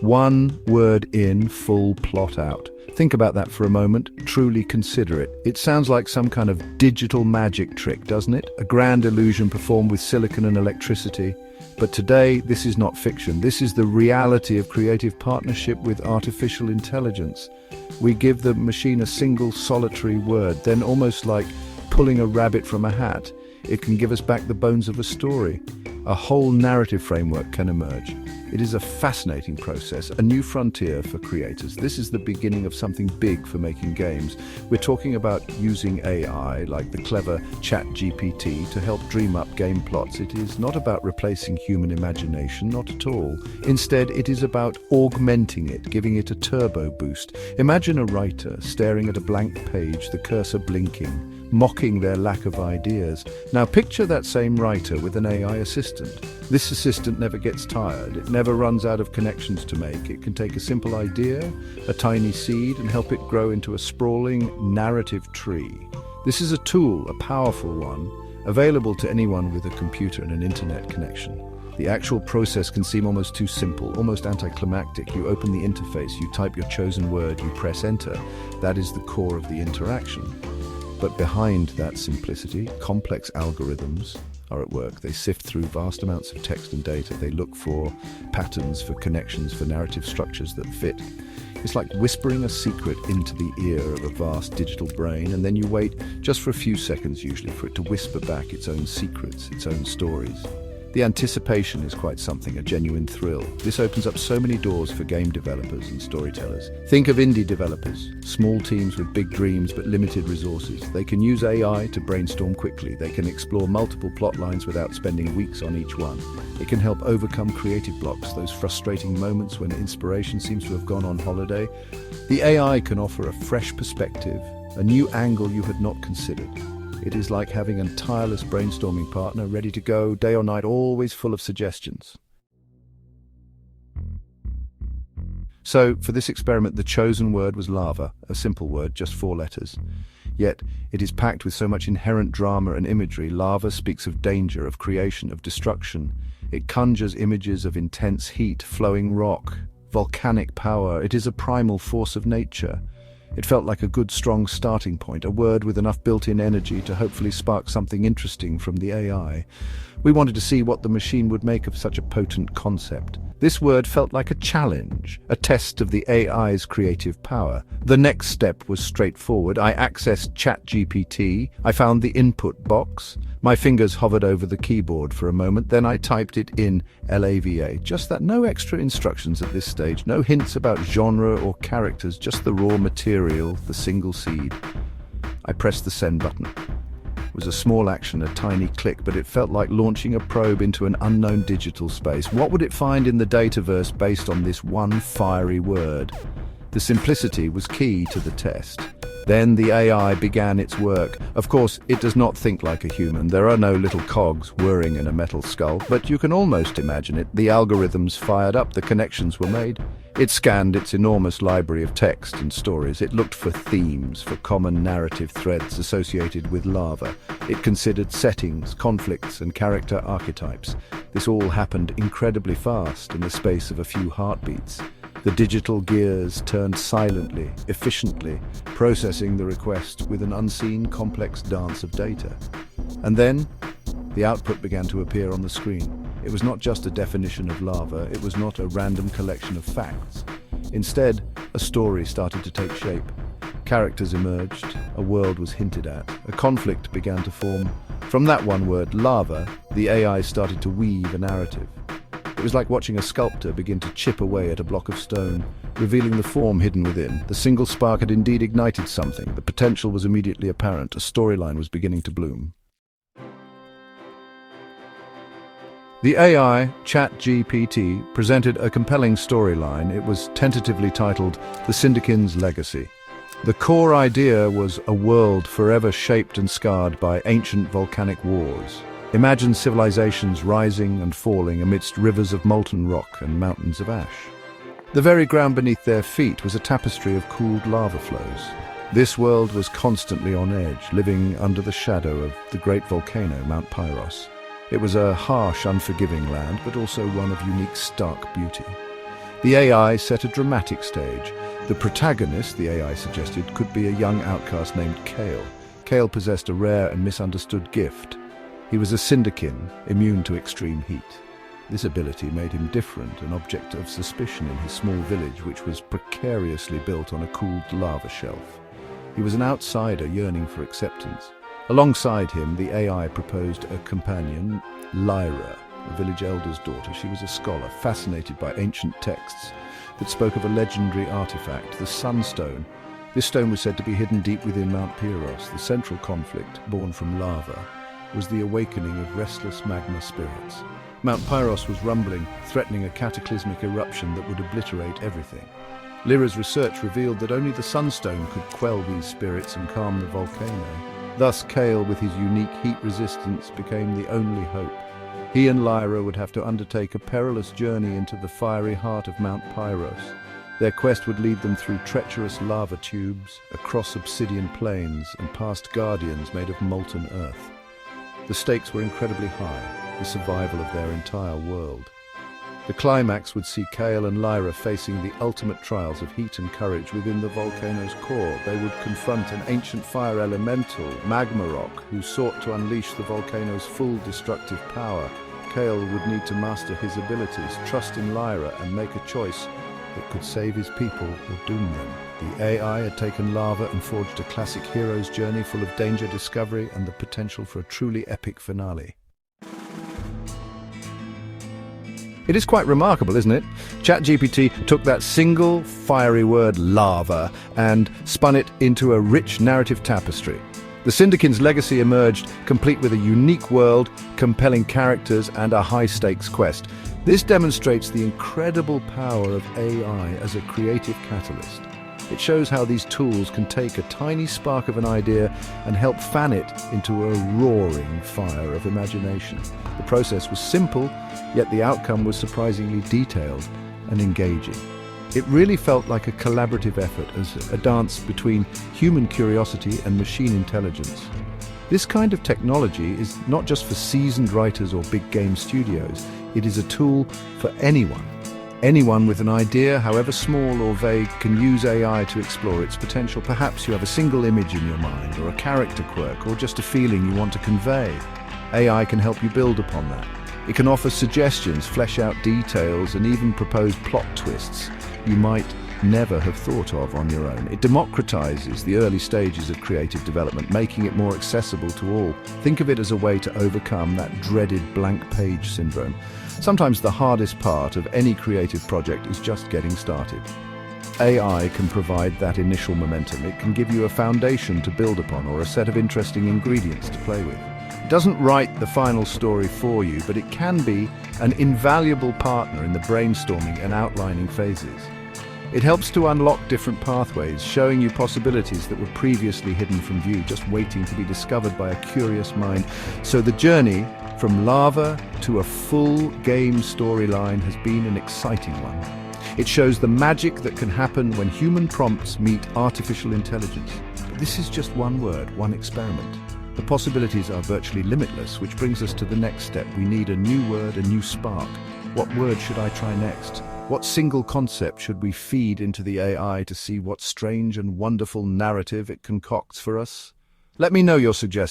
One word in, full plot out. Think about that for a moment. Truly consider it. It sounds like some kind of digital magic trick, doesn't it? A grand illusion performed with silicon and electricity. But today, this is not fiction. This is the reality of creative partnership with artificial intelligence. We give the machine a single solitary word, then almost like pulling a rabbit from a hat, it can give us back the bones of a story. A whole narrative framework can emerge. It is a fascinating process, a new frontier for creators. This is the beginning of something big for making games. We're talking about using AI, like the clever ChatGPT, to help dream up game plots. It is not about replacing human imagination, not at all. Instead, it is about augmenting it, giving it a turbo boost. Imagine a writer staring at a blank page, the cursor blinking, mocking their lack of ideas. Now picture that same writer with an AI assistant. This assistant never gets tired. It never runs out of connections to make. It can take a simple idea, a tiny seed, and help it grow into a sprawling narrative tree. This is a tool, a powerful one, available to anyone with a computer and an internet connection. The actual process can seem almost too simple, almost anticlimactic. You open the interface, you type your chosen word, you press enter. That is the core of the interaction. But behind that simplicity, complex algorithms are at work. They sift through vast amounts of text and data. They look for patterns, for connections, for narrative structures that fit. It's like whispering a secret into the ear of a vast digital brain, and then you wait just for a few seconds usually for it to whisper back its own secrets, its own stories. The anticipation is quite something, a genuine thrill. This opens up so many doors for game developers and storytellers. Think of indie developers, small teams with big dreams but limited resources. They can use AI to brainstorm quickly. They can explore multiple plot lines without spending weeks on each one. It can help overcome creative blocks, those frustrating moments when inspiration seems to have gone on holiday. The AI can offer a fresh perspective, a new angle you had not considered. It is like having a tireless brainstorming partner ready to go, day or night, always full of suggestions. So, for this experiment, the chosen word was lava, a simple word, just 4 letters. Yet, it is packed with so much inherent drama and imagery. Lava speaks of danger, of creation, of destruction. It conjures images of intense heat, flowing rock, volcanic power. It is a primal force of nature. It felt like a good, strong starting point, a word with enough built-in energy to hopefully spark something interesting from the AI. We wanted to see what the machine would make of such a potent concept. This word felt like a challenge, a test of the AI's creative power. The next step was straightforward. I accessed ChatGPT. I found the input box. My fingers hovered over the keyboard for a moment, then I typed it in LAVA. Just that, no extra instructions at this stage, no hints about genre or characters, just the raw material, the single seed. I pressed the send button. It was a small action, a tiny click, but it felt like launching a probe into an unknown digital space. What would it find in the dataverse based on this one fiery word? The simplicity was key to the test. Then the AI began its work. Of course, it does not think like a human. There are no little cogs whirring in a metal skull, but you can almost imagine it. The algorithms fired up, the connections were made. It scanned its enormous library of text and stories. It looked for themes, for common narrative threads associated with lava. It considered settings, conflicts, and character archetypes. This all happened incredibly fast in the space of a few heartbeats. The digital gears turned silently, efficiently, processing the request with an unseen, complex dance of data. And then, the output began to appear on the screen. It was not just a definition of lava, it was not a random collection of facts. Instead, a story started to take shape. Characters emerged, a world was hinted at, a conflict began to form. From that one word, lava, the AI started to weave a narrative. It was like watching a sculptor begin to chip away at a block of stone, revealing the form hidden within. The single spark had indeed ignited something. The potential was immediately apparent. A storyline was beginning to bloom. The AI, ChatGPT, presented a compelling storyline. It was tentatively titled The Syndicans' Legacy. The core idea was a world forever shaped and scarred by ancient volcanic wars. Imagine civilizations rising and falling amidst rivers of molten rock and mountains of ash. The very ground beneath their feet was a tapestry of cooled lava flows. This world was constantly on edge, living under the shadow of the great volcano, Mount Pyros. It was a harsh, unforgiving land, but also one of unique, stark beauty. The AI set a dramatic stage. The protagonist, the AI suggested, could be a young outcast named Kale. Kale possessed a rare and misunderstood gift. He was a Syndakin, immune to extreme heat. This ability made him different, an object of suspicion in his small village, which was precariously built on a cooled lava shelf. He was an outsider yearning for acceptance. Alongside him, the AI proposed a companion, Lyra, a village elder's daughter. She was a scholar, fascinated by ancient texts that spoke of a legendary artifact, the Sunstone. This stone was said to be hidden deep within Mount Pyros. The central conflict, born from lava, was the awakening of restless magma spirits. Mount Pyros was rumbling, threatening a cataclysmic eruption that would obliterate everything. Lyra's research revealed that only the Sunstone could quell these spirits and calm the volcano. Thus, Kale, with his unique heat resistance, became the only hope. He and Lyra would have to undertake a perilous journey into the fiery heart of Mount Pyros. Their quest would lead them through treacherous lava tubes, across obsidian plains, and past guardians made of molten earth. The stakes were incredibly high, the survival of their entire world. The climax would see Kale and Lyra facing the ultimate trials of heat and courage within the volcano's core. They would confront an ancient fire elemental, Magmarock, who sought to unleash the volcano's full destructive power. Kale would need to master his abilities, trust in Lyra, and make a choice that could save his people or doom them. The AI had taken lava and forged a classic hero's journey full of danger, discovery, and the potential for a truly epic finale. It is quite remarkable, isn't it? ChatGPT took that single fiery word, lava, and spun it into a rich narrative tapestry. The Syndakin's legacy emerged, complete with a unique world, compelling characters, and a high-stakes quest. This demonstrates the incredible power of AI as a creative catalyst. It shows how these tools can take a tiny spark of an idea and help fan it into a roaring fire of imagination. The process was simple, yet the outcome was surprisingly detailed and engaging. It really felt like a collaborative effort, as a dance between human curiosity and machine intelligence. This kind of technology is not just for seasoned writers or big game studios. It is a tool for anyone. Anyone with an idea, however small or vague, can use AI to explore its potential. Perhaps you have a single image in your mind, or a character quirk, or just a feeling you want to convey. AI can help you build upon that. It can offer suggestions, flesh out details, and even propose plot twists you might never have thought of on your own. It democratizes the early stages of creative development, making it more accessible to all. Think of it as a way to overcome that dreaded blank page syndrome. Sometimes the hardest part of any creative project is just getting started. AI can provide that initial momentum. It can give you a foundation to build upon, or a set of interesting ingredients to play with. It doesn't write the final story for you, but it can be an invaluable partner in the brainstorming and outlining phases. It helps to unlock different pathways, showing you possibilities that were previously hidden from view, just waiting to be discovered by a curious mind. So the journey from lava to a full game storyline has been an exciting one. It shows the magic that can happen when human prompts meet artificial intelligence. But this is just one word, one experiment. The possibilities are virtually limitless, which brings us to the next step. We need a new word, a new spark. What word should I try next? What single concept should we feed into the AI to see what strange and wonderful narrative it concocts for us? Let me know your suggestions.